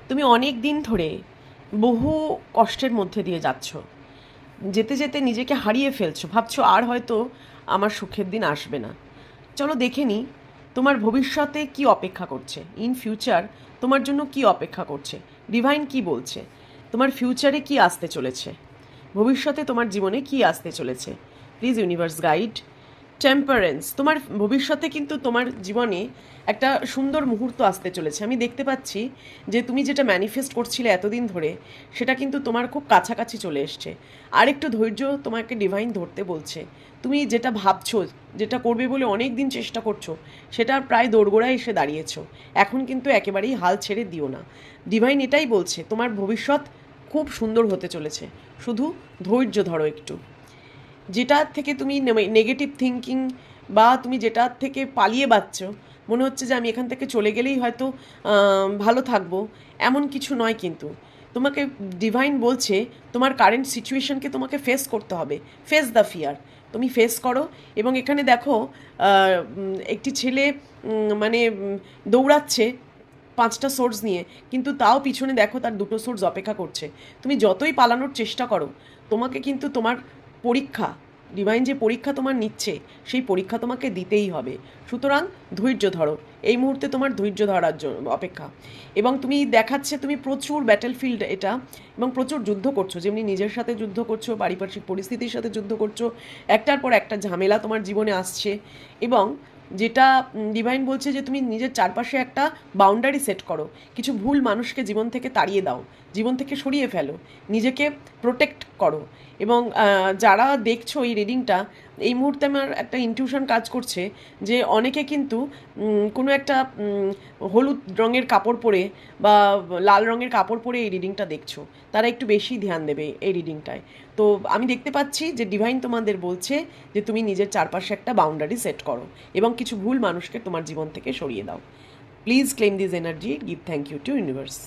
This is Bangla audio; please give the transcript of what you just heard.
তুমি অনেক দিন ধরে বহু কষ্টের মধ্যে দিয়ে যাচ্ছ, যেতে যেতে নিজেকে হারিয়ে ফেলছো, ভাবছো আর হয়তো আমার সুখের দিন আসবে না। চলো দেখে নিই তোমার ভবিষ্যতে কি অপেক্ষা করছে, ইন ফিউচার তোমার জন্য কি অপেক্ষা করছে, ডিভাইন কি বলছে, তোমার ফিউচারে কি আসতে চলেছে, ভবিষ্যতে তোমার জীবনে কি আসতে চলেছে। Please universe guide. টেম্পারেন্স, তোমার ভবিষ্যতে কিন্তু তোমার জীবনে একটা সুন্দর মুহূর্ত আসতে চলেছে। আমি দেখতে পাচ্ছি যে তুমি যেটা ম্যানিফেস্ট করছিলে এতদিন ধরে, সেটা কিন্তু তোমার খুব কাছাকাছি চলে এসছে। আর একটু ধৈর্য তোমাকে ডিভাইন ধরতে বলছে। তুমি যেটা ভাবছো, যেটা করবে বলে অনেক দিন চেষ্টা করছো, সেটা প্রায় দোরগোড়ায় এসে দাঁড়িয়েছো। এখন কিন্তু একেবারেই হাল ছেড়ে দিও না। ডিভাইন এটাই বলছে, তোমার ভবিষ্যৎ খুব সুন্দর হতে চলেছে, শুধু ধৈর্য ধরো একটু। যেটা থেকে তুমি নেগেটিভ থিঙ্কিং বা তুমি যেটা থেকে পালিয়ে বাঁচছ, মনে হচ্ছে যে আমি এখান থেকে চলে গেলেই হয়তো ভালো থাকবো, এমন কিছু নয় কিন্তু। তোমাকে ডিভাইন বলছে তোমার কারেন্ট সিচুয়েশনকে তোমাকে ফেস করতে হবে। ফেস দ্য ফিয়ার, তুমি ফেস করো। এবং এখানে দেখো একটি ছেলে দৌড়াচ্ছে 5টা সোর্স নিয়ে, কিন্তু তাও পিছনে দেখো তার 2টো সোর্স অপেক্ষা করছে। তুমি যতই পালানোর চেষ্টা করো, তোমাকে কিন্তু তোমার পরীক্ষা, ডিভাইন যে পরীক্ষা তোমার নিচ্ছে, সেই পরীক্ষা তোমাকে দিতেই হবে। সুতরাং ধৈর্য ধরো, এই মুহূর্তে তোমার ধৈর্য ধরার জন্য অপেক্ষা। এবং তুমি দেখাচ্ছে তুমি প্রচুর ব্যাটেলফিল্ড এটা, এবং প্রচুর যুদ্ধ করছো, যেমনি নিজের সাথে যুদ্ধ করছো, পারিপার্শ্বিক পরিস্থিতির সাথে যুদ্ধ করছো, একটার পর একটা ঝামেলা তোমার জীবনে আসছে। এবং যেটা ডিভাইন বলছে যে তুমি নিজের চারপাশে একটা বাউন্ডারি সেট করো, কিছু ভুল মানুষকে জীবন থেকে তাড়িয়ে দাও, জীবন থেকে সরিয়ে ফেলো, নিজেকে প্রোটেক্ট করো। এবং যারা দেখছো এই রিডিংটা, এই মুহূর্তে আমার একটা ইনটিউশন কাজ করছে যে অনেকে কিন্তু কোনো একটা হলুদ রঙের কাপড় পরে বা লাল রঙের কাপড় পরে এই রিডিংটা দেখছো, তারা একটু বেশি ধ্যান দেবে এই রিডিংটায়। তো আমি দেখতে পাচ্ছি যে ডিভাইন তোমাদের বলছে যে তুমি নিজের চারপাশে একটা বাউন্ডারি সেট করো এবং কিছু ভুল মানুষকে তোমার জীবন থেকে সরিয়ে দাও। Please claim this energy, give thank you to universe.